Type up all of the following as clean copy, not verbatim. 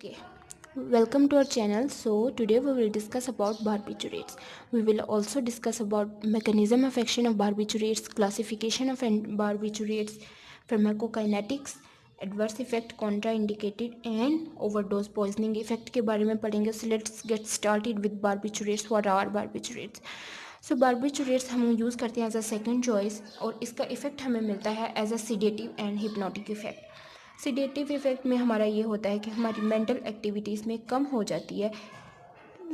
Okay, welcome to our channel. So today we will discuss about barbiturates. We will also discuss about mechanism of action of barbiturates, classification of barbiturates, pharmacokinetics, adverse effect, contraindicated and overdose poisoning effect के बारे में पढ़ेंगे. So let's get started with barbiturates. What are barbiturates? So barbiturates हम use करते हैं as a second choice और इसका effect हमें मिलता है as a sedative and hypnotic effect. Sedative effect में हमारा ये होता है कि हमारी मेंटल एक्टिविटीज़ में कम हो जाती है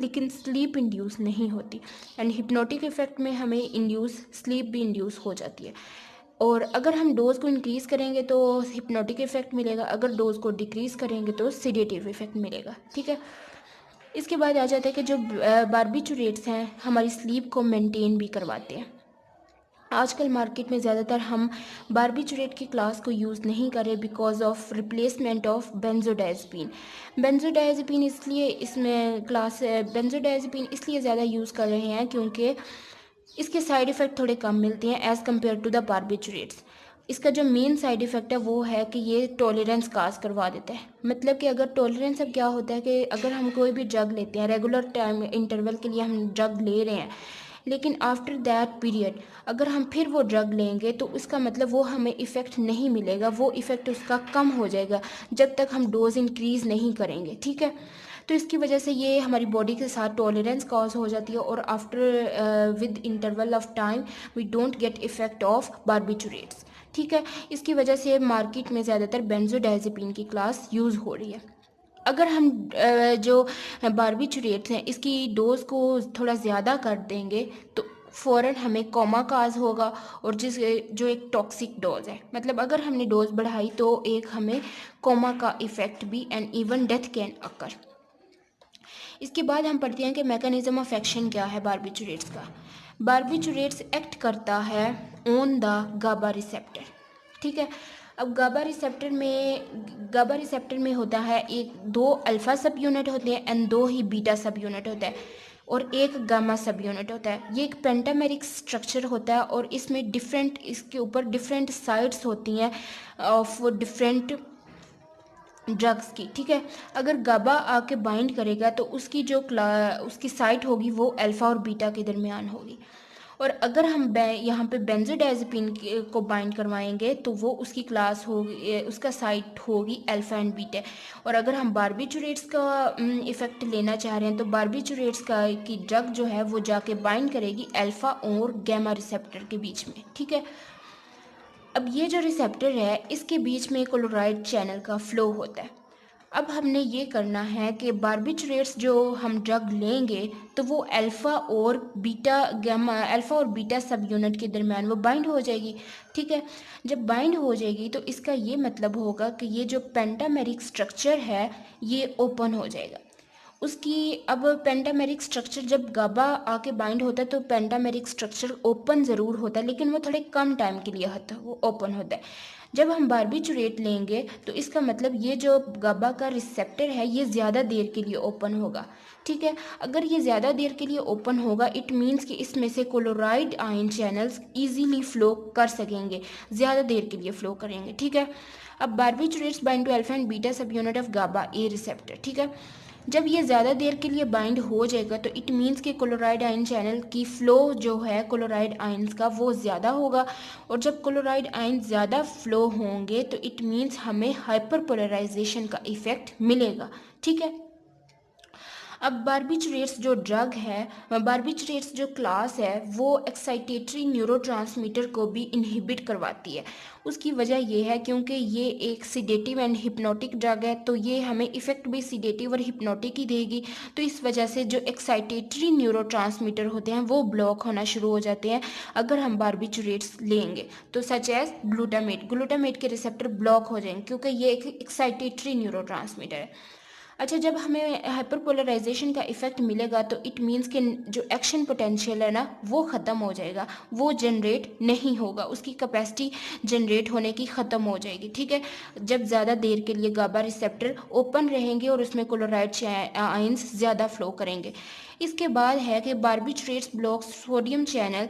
लेकिन स्लीप इंड्यूस नहीं होती. एंड हिप्नोटिक इफेक्ट में हमें इंड्यूस स्लीप भी इंड्यूस हो जाती है. और अगर हम डोज को इंक्रीज़ करेंगे तो हिप्नोटिक इफेक्ट मिलेगा, अगर डोज को डिक्रीज़ करेंगे तो सीडेटिव इफेक्ट मिलेगा. ठीक है. इसके बाद आ जाता है कि जो बारबिचुरेट्स हैं हमारी स्लीप को मेंटेन भी करवाते हैं. आजकल मार्केट में ज़्यादातर हम बारबिचुरेट की क्लास को यूज़ नहीं कर रहे बिकॉज ऑफ रिप्लेसमेंट ऑफ बेंजोडाइज़ेपिन. बेंजोडाइज़ेपिन इसलिए इसमें क्लास बेंजोडाइज़ेपिन इसलिए ज़्यादा यूज़ कर रहे हैं क्योंकि इसके साइड इफ़ेक्ट थोड़े कम मिलते हैं as compared to the barbiturates. इसका जो मेन साइड इफ़ेक्ट है वो है कि ये टॉलरेंस काज करवा देता है. मतलब कि अगर टॉलरेंस अब क्या होता है कि अगर हम कोई भी ड्रग लेते हैं रेगुलर टाइम इंटरवल के लिए हम ड्रग ले रहे हैं लेकिन आफ्टर दैट पीरियड अगर हम फिर वो ड्रग लेंगे तो उसका मतलब वो हमें इफ़ेक्ट नहीं मिलेगा, वो इफ़ेक्ट उसका कम हो जाएगा जब तक हम डोज इंक्रीज़ नहीं करेंगे. ठीक है. तो इसकी वजह से ये हमारी बॉडी के साथ टॉलरेंस कॉज हो जाती है और after with interval of time we don't get effect of barbiturates. ठीक है. इसकी वजह से मार्केट में ज़्यादातर बेंजोडाइज़ेपिन की क्लास यूज़ हो रही है. अगर हम जो बारबिचुरेट्स हैं इसकी डोज को थोड़ा ज़्यादा कर देंगे तो फ़ौरन हमें कोमा काज होगा और जो एक टॉक्सिक डोज है, मतलब अगर हमने डोज बढ़ाई तो एक हमें कोमा का इफ़ेक्ट भी and even death can occur. इसके बाद हम पढ़ते हैं कि मैकेनिज्म ऑफ एक्शन क्या है बारबिचुरेट्स का. बारबिचुरेट्स एक्ट करता है ऑन द गाबा रिसेप्टर. ठीक है. अब गाबा रिसेप्टर में होता है एक दो अल्फ़ा सब यूनिट होते हैं एंड दो ही बीटा सब यूनिट होता है और एक गामा सब यूनिट होता है. ये एक पेंटामेरिक स्ट्रक्चर होता है और इसमें डिफरेंट इसके ऊपर डिफरेंट साइड्स होती हैं ऑफ डिफरेंट ड्रग्स की. ठीक है. अगर गाबा आके बाइंड करेगा तो उसकी जो उसकी साइट होगी वो अल्फ़ा और बीटा के दरमियान होगी और अगर हम यहाँ पे बेंजोडाइज़ेपिन को बाइंड करवाएंगे तो वो उसकी क्लास होगी उसका साइट होगी अल्फ़ा एंड बीटा. और अगर हम बारबिचुरेट्स का इफ़ेक्ट लेना चाह रहे हैं तो बारबिचुरेट्स का की ड्रग जो है वो जाके बाइंड करेगी अल्फ़ा और गैमा रिसेप्टर के बीच में. ठीक है. अब ये जो रिसेप्टर है इसके बीच में क्लोराइड चैनल का फ्लो होता है. अब हमने ये करना है कि बारबिचुरेट्स जो हम ड्रग लेंगे तो वो अल्फ़ा और बीटा सब यूनिट के दरमियान वो बाइंड हो जाएगी. ठीक है. जब बाइंड हो जाएगी तो इसका ये मतलब होगा कि ये जो पेंटामेरिक स्ट्रक्चर है ये ओपन हो जाएगा. उसकी अब पेंटामेरिक स्ट्रक्चर जब गाबा आके बाइंड होता है तो पेंटामेरिक स्ट्रक्चर ओपन ज़रूर होता है लेकिन वो थोड़े कम टाइम के लिए होता है वो ओपन होता है. जब हम बारबिचुरेट लेंगे तो इसका मतलब ये जो गाबा का रिसेप्टर है ये ज़्यादा देर के लिए ओपन होगा. ठीक है. अगर ये ज़्यादा देर के लिए ओपन होगा इट मीन्स कि इसमें से chloride ion channels easily flow कर सकेंगे, ज़्यादा देर के लिए फ्लो करेंगे. ठीक है. अब barbiturates bind to alpha and beta sub unit of GABA A receptor. ठीक है. जब ये ज़्यादा देर के लिए बाइंड हो जाएगा तो इट मीन्स कि क्लोराइड आयन चैनल की फ़्लो जो है क्लोराइड आयन्स का वो ज़्यादा होगा और जब क्लोराइड आयन ज़्यादा फ्लो होंगे तो इट मीन्स हमें हाइपरपोलराइजेशन का इफ़ेक्ट मिलेगा. ठीक है. अब बारबिचुरेट्स जो ड्रग है बारबिचुरेट्स जो क्लास है वो एक्साइटेटरी न्यूरोट्रांसमीटर को भी इनहिबिट करवाती है. उसकी वजह ये है क्योंकि ये एक सीडेटिव एंड हिप्नोटिक ड्रग है तो ये हमें इफ़ेक्ट भी सीडेटिव और हिप्नोटिक ही देगी. तो इस वजह से जो एक्साइटेटरी न्यूरोट्रांसमीटर होते हैं वो ब्लॉक होना शुरू हो जाते हैं अगर हम बारबिचुरेट्स लेंगे तो सच एज ग्लूटामेट के रिसेप्टर ब्लॉक हो जाएंगे क्योंकि ये एक एक्साइटेटरी न्यूरोट्रांसमीटर है. अच्छा. जब हमें हाइपरपोलराइजेशन का इफ़ेक्ट मिलेगा तो इट मीन्स कि जो एक्शन पोटेंशियल है ना वो ख़त्म हो जाएगा, वो जनरेट नहीं होगा, उसकी कैपेसिटी जनरेट होने की ख़त्म हो जाएगी. ठीक है. जब ज़्यादा देर के लिए गाबा रिसेप्टर ओपन रहेंगे और उसमें क्लोराइड आयंस ज़्यादा फ्लो करेंगे. इसके बाद है कि barbiturates blocks sodium channel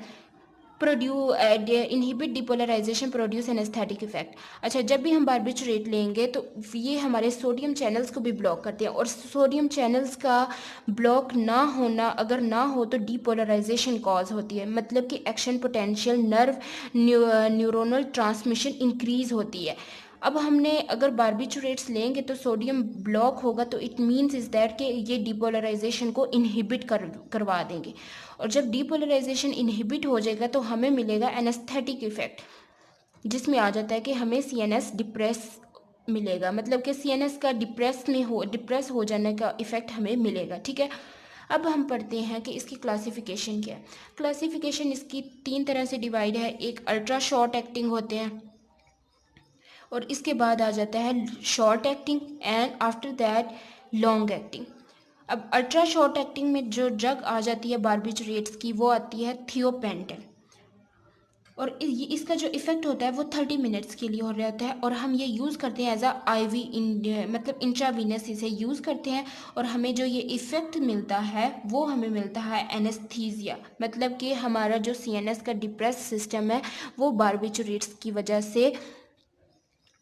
inhibit depolarisation produce anaesthetic effect. अच्छा, जब भी हम बारबिचुरेट लेंगे तो ये हमारे सोडियम चैनल्स को भी ब्लॉक करते हैं, और सोडियम चैनल्स का ब्लॉक ना होना अगर ना हो तो डिपोलराइजेशन कॉज होती है, मतलब कि action potential nerve neuronal transmission increase होती है। अब हमने अगर बारबिचुरेट्स लेंगे तो सोडियम ब्लॉक होगा, तो इट मीन्स इज दैट कि ये डिपोलराइजेशन को इनहिबिट करवा देंगे, और जब डिपोलराइजेशन इनहिबिट हो जाएगा तो हमें मिलेगा एनेस्थेटिक इफेक्ट, जिसमें आ जाता है कि हमें सीएनएस डिप्रेस मिलेगा, मतलब कि सीएनएस का डिप्रेस हो जाने का इफेक्ट हमें मिलेगा। ठीक है, अब हम पढ़ते हैं कि इसकी क्लासिफिकेशन क्या है। क्लासिफिकेशन इसकी 3 तरह से डिवाइड है। एक अल्ट्रा शॉर्ट एक्टिंग होते हैं, और इसके बाद आ जाता है short acting, and after that long acting. अब अल्ट्रा शॉर्ट एक्टिंग में जो ड्रग आ जाती है बारबिचुरेट्स की, वो आती है थियोपेंटन, और इसका जो इफेक्ट होता है वो 30 मिनट्स के लिए हो रहता है, और हम ये यूज़ करते हैं एज अ आईवी मतलब इंट्रावीनस इसे यूज़ करते हैं, और हमें जो ये इफेक्ट मिलता है वो हमें मिलता है एनेस्थीसिया, मतलब कि हमारा जो सीएनएस का डिप्रेस सिस्टम है वो बारबिचुरेट्स की वजह से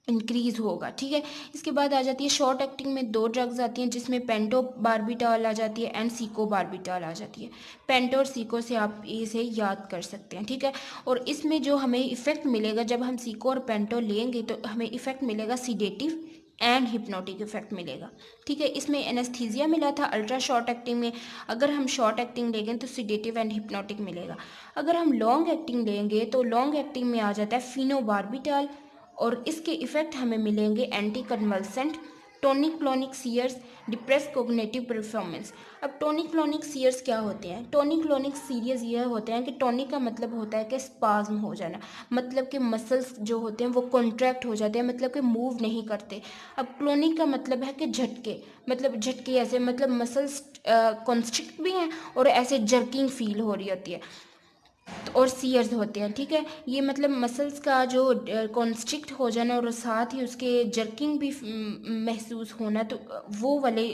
इंक्रीज होगा। ठीक है, इसके बाद आ जाती है शॉर्ट एक्टिंग में 2 ड्रग्स आती हैं, जिसमें पेंटो बारबिटॉल आ जाती है एंड सीको बारबिटॉल आ जाती है। पेंटो और सीको से आप इसे याद कर सकते हैं। ठीक है, और इसमें जो हमें इफेक्ट मिलेगा जब हम सीको और पेंटो लेंगे तो हमें इफेक्ट मिलेगा सीडेटिव एंड हिप्नोटिक इफेक्ट मिलेगा। ठीक है, इसमें एनेस्थीसिया मिला था अल्ट्रा शॉर्ट एक्टिंग में। अगर हम शॉर्ट एक्टिंग लेंगे तो सीडेटिव एंड हिप्नोटिक मिलेगा। अगर हम लॉन्ग एक्टिंग लेंगे तो लॉन्ग एक्टिंग में आ जाता है फिनोबार्बिटॉल, और इसके इफेक्ट हमें मिलेंगे anti convulsant, tonic clonic seizures, depress cognitive performance. अब टोनिक क्लोनिक सीयर्स क्या होते हैं? टोनिक क्लोनिक सीरियस ये होते हैं कि टोनिक का मतलब होता है कि स्पाज्म हो जाना, मतलब कि मसल्स जो होते हैं वो कॉन्ट्रैक्ट हो जाते हैं, मतलब कि मूव नहीं करते। अब क्लोनिक का मतलब है कि झटके, मतलब झटके ऐसे, मतलब मसल्स कॉन्स्ट्रिक्ट भी हैं और ऐसे जर्किंग फील हो रही होती है, और सीयर्स होते हैं। ठीक है, ये मतलब मसल्स का जो कॉन्स्ट्रिक्ट हो जाना और साथ ही उसके जर्किंग भी महसूस होना, तो वो वाले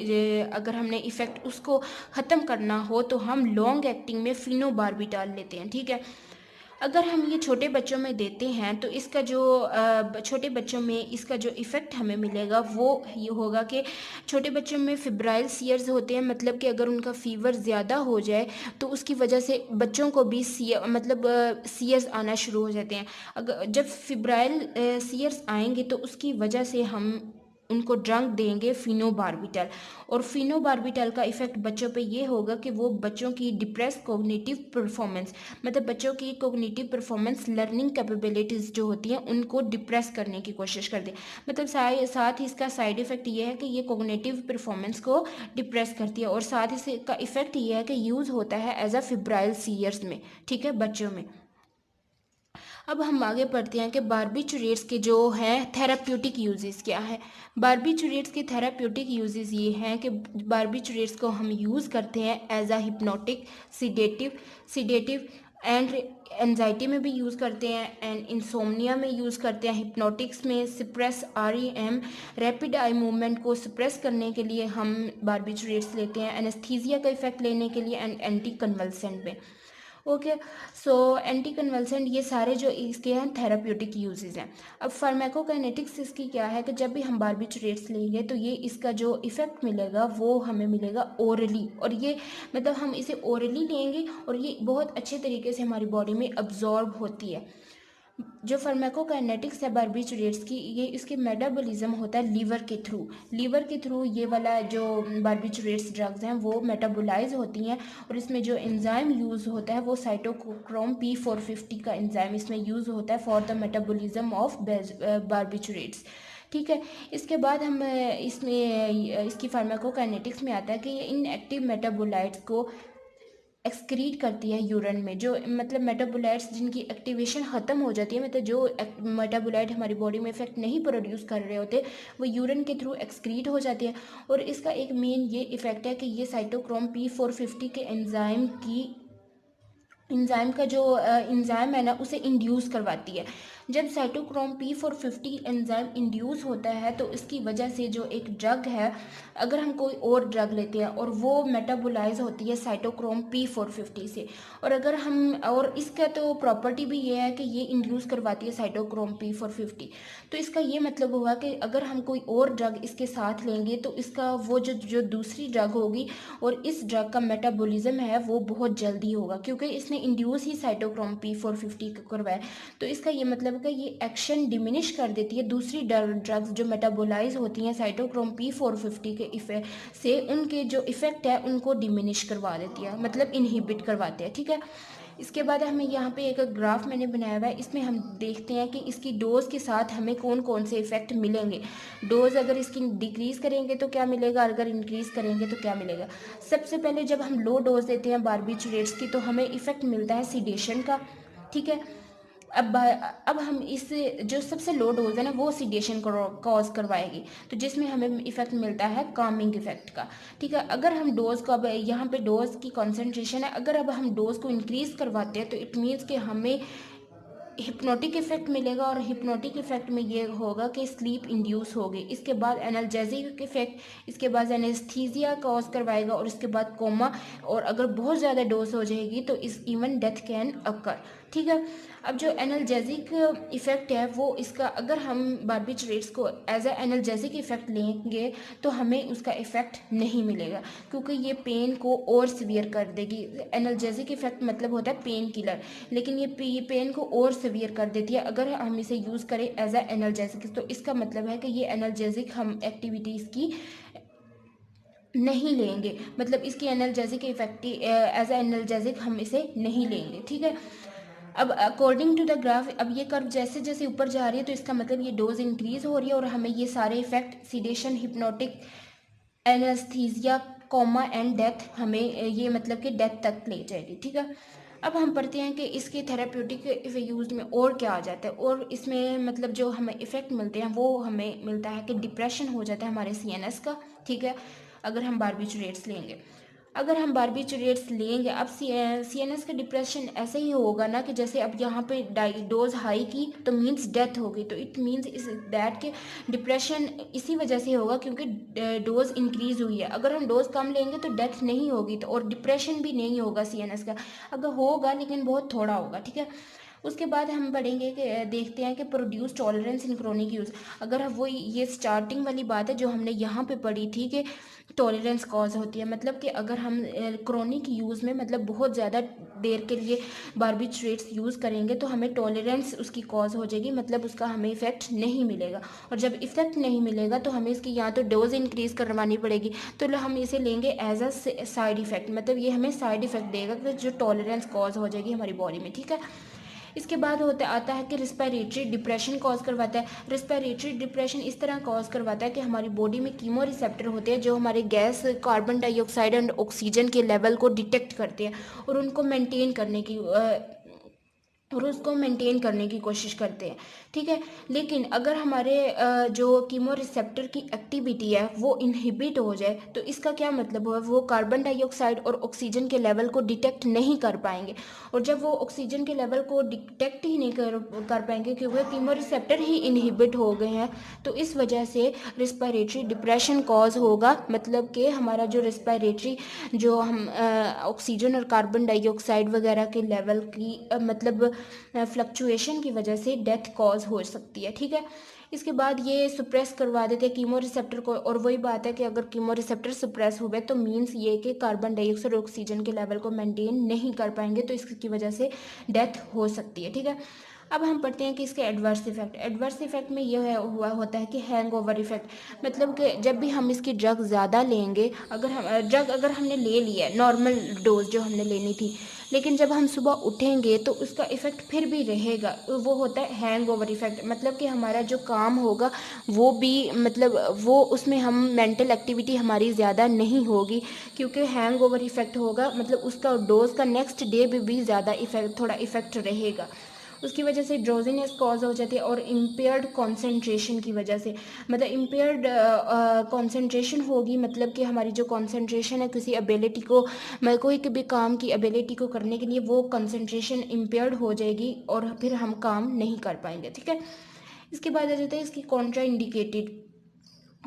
अगर हमने इफ़ेक्ट उसको ख़त्म करना हो तो हम लॉन्ग एक्टिंग में फिनोबार्बिटॉल लेते हैं। ठीक है, अगर हम ये छोटे बच्चों में देते हैं तो इसका जो छोटे बच्चों में इसका जो इफ़ेक्ट हमें मिलेगा वो ये होगा कि छोटे बच्चों में फिब्राइल सीयर्स होते हैं, मतलब कि अगर उनका फीवर ज़्यादा हो जाए तो उसकी वजह से बच्चों को भी सीयर्स आना शुरू हो जाते हैं। अगर जब फिब्राइल सीयर्स आएंगे तो उसकी वजह से हम उनको ड्रग देंगे फिनोबार्बिटल, और फिनोबार्बिटल का इफेक्ट बच्चों पे ये होगा कि वो बच्चों की डिप्रेस कोग्निटिव परफॉर्मेंस, मतलब बच्चों की कोग्निटिव परफॉर्मेंस लर्निंग कैपेबिलिटीज़ जो होती हैं उनको डिप्रेस करने की कोशिश करते हैं। मतलब साथ ही इसका साइड इफ़ेक्ट ये है कि ये कोग्निटिव परफॉर्मेंस को डिप्रेस करती है, और साथ ही इसका इफ़ेक्ट ये है कि यूज़ होता है एज अ फिब्राइल सीयर्स में। ठीक है, बच्चों में। अब हम आगे पढ़ते हैं कि बारबिचुरेट्स के जो हैं थेराप्यूटिक यूजेस क्या है। बारबिचुरेट्स के थेराप्यूटिक यूजेस ये हैं कि बारबिचुरेट्स को हम यूज़ करते हैं as a hypnotic, sedative and anxiety में भी यूज़ करते हैं, एंड इंसोम्निया में यूज़ करते हैं, हिप्नोटिक्स में suppress REM rapid eye movement को सप्रेस करने के लिए हम बारबिचुरेट्स लेते हैं, एनेस्थीसिया का इफेक्ट लेने के लिए, एंड एंटी कन्वल्सेंट में। ओके, सो एंटी कन्वल्सेंट ये सारे जो इसके हैं थेराप्यूटिक यूजेस हैं। अब फार्माकोकाइनेटिक्स इसकी क्या है कि जब भी हम बारबिचुरेट्स लेंगे तो ये इसका जो इफ़ेक्ट मिलेगा वो हमें मिलेगा ओरली, और ये मतलब हम इसे ओरली लेंगे और ये बहुत अच्छे तरीके से हमारी बॉडी में अब्जॉर्ब होती है। जो फार्माकोकाइनेटिक्स है बारबिचुरेट्स की, ये इसके मेटाबॉलिज्म होता है लीवर के थ्रू ये वाला जो बारबिचुरेट्स ड्रग्स हैं वो मेटाबोलाइज होती हैं, और इसमें जो एंजाइम यूज़ होता है वो साइटोक्रोम P450 का एंजाइम इसमें यूज़ होता है for the metabolism of barbiturates. ठीक है, इसके बाद हम इसमें इसकी फार्माकोकाइनेटिक्स में आता है कि ये इनएक्टिव मेटाबोलाइट्स को एक्सक्रीट करती है यूरिन में, जो मतलब मेटाबोलाइट्स जिनकी एक्टिवेशन ख़त्म हो जाती है, मतलब जो मेटाबोलाइट हमारी बॉडी में इफेक्ट नहीं प्रोड्यूस कर रहे होते वो यूरिन के थ्रू एक्सक्रीट हो जाती है। और इसका एक मेन ये इफ़ेक्ट है कि ये साइटोक्रोम P450 के एंजाइम का जो एंजाइम है ना उसे इंड्यूस करवाती है। जब साइटोक्रोम P450 एंजाइम इंड्यूस होता है तो इसकी वजह से जो एक ड्रग है, अगर हम कोई और ड्रग लेते हैं और वो मेटाबोलाइज होती है साइटोक्रोम P450 से, और अगर हम, और इसका तो प्रॉपर्टी भी ये है कि ये इंड्यूस करवाती है साइटोक्रोम P450, तो इसका ये मतलब हुआ कि अगर हम कोई और ड्रग इसके साथ लेंगे तो इसका वो जो दूसरी ड्रग होगी और इस ड्रग का मेटाबॉलिज्म है वो बहुत जल्दी होगा, क्योंकि इसने इंड्यूस ही साइटोक्रोम P450 को करवाया। तो इसका ये मतलब है कि ये एक्शन डिमिनिश कर देती है दूसरी ड्रग्स जो मेटाबोलाइज होती हैं साइटोक्रोम P450 के इफेक्ट से, उनके जो इफेक्ट है उनको डिमिनिश करवा देती है, मतलब इनहिबिट करवाते हैं, ठीक है। इसके बाद हमें यहाँ पे एक ग्राफ मैंने बनाया हुआ है, इसमें हम देखते हैं कि इसकी डोज के साथ हमें कौन कौन से इफेक्ट मिलेंगे। डोज अगर इसकी डिक्रीज़ करेंगे तो क्या मिलेगा, अगर इंक्रीज़ करेंगे तो क्या मिलेगा। सबसे पहले जब हम लो डोज देते हैं बारबिटूरेट्स की तो हमें इफेक्ट मिलता है सीडेशन का, ठीक है। अब हम इस जो सबसे लो डोज है ना वो सीडेशन कॉज करवाएगी, तो जिसमें हमें इफेक्ट मिलता है कामिंग इफेक्ट का, ठीक है। अगर हम डोज को, अब यहाँ पे डोज की कॉन्सेंट्रेशन है, अगर अब हम डोज को इंक्रीज करवाते हैं तो इट मीन्स कि हमें हिप्नोटिक इफेक्ट मिलेगा, और हिप्नोटिक इफेक्ट में ये होगा कि स्लीप इंड्यूस होगी। इसके बाद एनाल्जेसिक इफेक्ट, इसके बाद एनेस्थीसिया कॉज करवाएगा, और इसके बाद कोमा, और अगर बहुत ज़्यादा डोज हो जाएगी तो इस इवन डेथ कैन अकर, ठीक है। अब जो एनाल्जेसिक इफेक्ट है वो इसका, अगर हम बारबिटूरेट्स को एज ए एनाल्जेसिक इफेक्ट लेंगे तो हमें उसका इफेक्ट नहीं मिलेगा, क्योंकि ये पेन को और सीवियर कर देगी। एनाल्जेसिक इफेक्ट मतलब होता है पेन किलर, लेकिन ये पेन को और सीवियर कर देती है अगर हम इसे यूज़ करें एज ए एनाल्जेसिक। तो इसका मतलब है कि ये एनाल्जेसिक हम एक्टिविटीज़ की नहीं लेंगे, मतलब इसकी analgesic effect as a analgesic हम इसे नहीं लेंगे, ठीक है। अब अकॉर्डिंग टू द ग्राफ, अब ये कर्व जैसे जैसे ऊपर जा रही है तो इसका मतलब ये डोज इंक्रीज हो रही है और हमें ये सारे effect sedation, hypnotic, anaesthesia, coma and death, हमें ये मतलब कि डेथ तक ले जाएगी, ठीक है। अब हम पढ़ते हैं कि इसके थेराप्यूटिक यूज में और क्या आ जाता है, और इसमें मतलब जो हमें इफेक्ट मिलते हैं वो हमें मिलता है कि डिप्रेशन हो जाता है हमारे CNS का, ठीक है, अगर हम बारबिटूरेट्स लेंगे। अगर हम बारबिटूरेट्स लेंगे, अब CNS का डिप्रेशन ऐसे ही होगा ना कि जैसे अब यहाँ पे डोज हाई की तो मीन्स डेथ होगी, तो इट मीन्स इस दैट के डिप्रेशन इसी वजह से होगा क्योंकि डोज इंक्रीज हुई है। अगर हम डोज कम लेंगे तो डेथ नहीं होगी, तो और डिप्रेशन भी नहीं होगा CNS का, अगर होगा लेकिन बहुत थोड़ा होगा, ठीक है। उसके बाद हम पढ़ेंगे कि देखते हैं कि produce tolerance in chronic use. अगर वो ये स्टार्टिंग वाली बात है जो हमने यहाँ पे पढ़ी थी कि टॉलरेंस कॉज होती है, मतलब कि अगर हम क्रोनिक यूज़ में मतलब बहुत ज़्यादा देर के लिए बारबिटूरेट्स यूज़ करेंगे तो हमें टॉलरेंस उसकी कॉज हो जाएगी, मतलब उसका हमें इफेक्ट नहीं मिलेगा। और जब इफेक्ट नहीं मिलेगा तो हमें इसकी या तो डोज इंक्रीज करवानी पड़ेगी, तो हम इसे लेंगे एज अ साइड इफेक्ट, मतलब ये हमें साइड इफेक्ट देगा कि जो टॉलरेंस कॉज हो जाएगी हमारी बॉडी में, ठीक है। इसके बाद आता है कि रिस्पायरेटरी डिप्रेशन कॉज करवाता है। रिस्पायरेटरी डिप्रेशन इस तरह कॉज करवाता है कि हमारी बॉडी में कीमो रिसेप्टर होते हैं जो हमारे gas, carbon dioxide and oxygen के लेवल को डिटेक्ट करते हैं और उनको मेंटेन करने की कोशिश करते हैं, ठीक है। लेकिन अगर हमारे जो कीमो रिसेप्टर की एक्टिविटी है वो इनहिबिट हो जाए तो इसका क्या मतलब है, वो कार्बन डाइऑक्साइड और ऑक्सीजन के लेवल को डिटेक्ट नहीं कर पाएंगे, और जब वो ऑक्सीजन के लेवल को डिटेक्ट ही नहीं कर पाएंगे क्योंकि कीमो रिसेप्टर ही इनहिबिट हो गए हैं, तो इस वजह से रिस्पायरेटरी डिप्रेशन कॉज होगा, मतलब कि हमारा जो रिस्पायरेटरी जो हम ऑक्सीजन और कार्बन डाइऑक्साइड वगैरह के लेवल की मतलब फ्लक्चुएशन की वजह से डेथ कॉज हो सकती है, ठीक है। इसके बाद ये सुप्रेस करवा देते हैं कीमो रिसेप्टर को, और वही बात है कि अगर कीमो रिसेप्टर सुप्रेस हो गए तो मीन्स ये कि कार्बन डाइऑक्साइड और ऑक्सीजन के लेवल को मेंटेन नहीं कर पाएंगे, तो इसकी वजह से डेथ हो सकती है, ठीक है। अब हम पढ़ते हैं कि इसके एडवर्स इफेक्ट में यह हुआ होता है कि हैंगओवर इफेक्ट, मतलब कि जब भी हम इसकी ड्रग ज़्यादा लेंगे, अगर हमने ले लिया है नॉर्मल डोज जो हमने लेनी थी, लेकिन जब हम सुबह उठेंगे तो उसका इफ़ेक्ट फिर भी रहेगा, वो होता है हैंगओवर इफ़ेक्ट, मतलब कि हमारा जो काम होगा वो भी मतलब वो उसमें हम मेंटल एक्टिविटी हमारी ज़्यादा नहीं होगी, क्योंकि हैंगओवर इफ़ेक्ट होगा, मतलब उसका डोज का नेक्स्ट डे भी ज़्यादा इफेक्ट थोड़ा इफ़ेक्ट रहेगा। उसकी वजह से ड्रोजीनेस कॉज हो जाती है, और इम्पेयर्ड कंसंट्रेशन की वजह से, मतलब इम्पेयर्ड कंसंट्रेशन होगी, मतलब कि हमारी जो कंसंट्रेशन है किसी एबिलिटी को, मतलब कोई भी काम की एबिलिटी को करने के लिए वो कंसंट्रेशन इम्पेयर्ड हो जाएगी और फिर हम काम नहीं कर पाएंगे। ठीक है, इसके बाद आ जाता है इसकी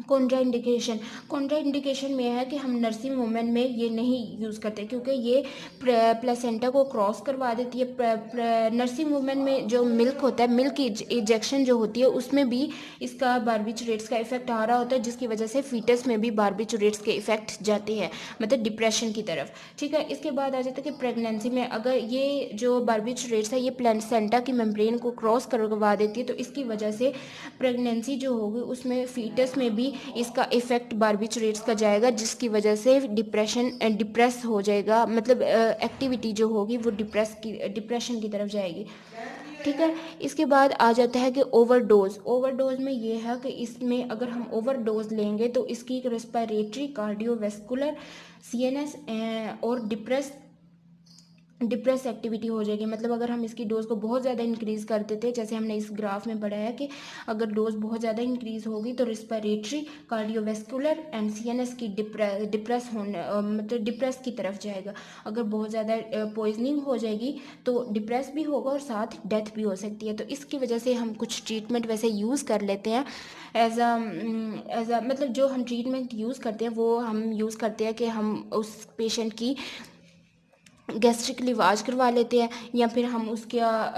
कॉन्ट्राइंडिकेशन में है कि हम नर्सिंग वुमेन में ये नहीं यूज़ करते, क्योंकि ये प्लेसेंटा को क्रॉस करवा देती है। नर्सिंग वुमेन में जो मिल्क होता है, मिल्क इजेक्शन जो होती है, उसमें भी इसका बारबिचुरेट्स का इफेक्ट आ रहा होता है, जिसकी वजह से फीटस में भी बारबिचुरेट्स के इफेक्ट जाते हैं, मतलब डिप्रेशन की तरफ। ठीक है, इसके बाद आ जाता है कि प्रेगनेंसी में अगर ये जो बारबिचुरेट्स है ये प्लेसेंटा की मेम्ब्रेन को क्रॉस करवा देती है, तो इसकी वजह से प्रेगनेंसी जो होगी उसमें फीटस में भी इसका इफेक्ट बारबिचुरेट्स का जाएगा, जिसकी वजह से डिप्रेस हो जाएगा, मतलब एक्टिविटी जो होगी वो डिप्रेशन की तरफ जाएगी। ठीक है, इसके बाद आ जाता है कि ओवरडोज में ये है कि इसमें अगर हम ओवरडोज लेंगे तो इसकी रेस्पिरेटरी, कार्डियोवैस्कुलर, सीएनएस और डिप्रेस एक्टिविटी हो जाएगी। मतलब अगर हम इसकी डोज को बहुत ज़्यादा इंक्रीज़ कर देते हैं, जैसे हमने इस ग्राफ में पढ़ा है कि अगर डोज बहुत ज़्यादा इंक्रीज़ होगी तो रिस्पिरेटरी, कार्डियोवैस्कुलर एंड सीएनएस की डिप्रेस होने मतलब डिप्रेस की तरफ जाएगा। अगर बहुत ज़्यादा पॉइजनिंग हो जाएगी तो डिप्रेस भी होगा और साथ डेथ भी हो सकती है। तो इसकी वजह से हम कुछ ट्रीटमेंट वैसे यूज़ कर लेते हैं एज अ मतलब जो हम ट्रीटमेंट यूज़ करते हैं वो हम यूज़ करते हैं कि हम उस पेशेंट की गैस्ट्रिक लिवाज करवा लेते हैं, या फिर हम उसका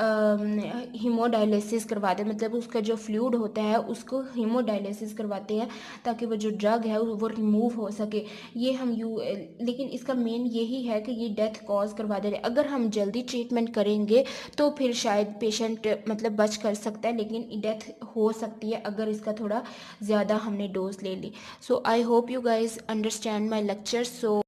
हीमोडायलिसिस करवाते हैं, मतलब उसका जो फ्लूइड होता है उसको हीमोडायलिसिस करवाते हैं ताकि वो जो ड्रग है वो रिमूव हो सके। ये हम लेकिन इसका मेन यही है कि ये डेथ कॉज करवा दे रहे। अगर हम जल्दी ट्रीटमेंट करेंगे तो फिर शायद पेशेंट मतलब बच कर सकता है, लेकिन डेथ हो सकती है अगर इसका थोड़ा ज़्यादा हमने डोज ले ली। So I hope you guys understand my lecture. So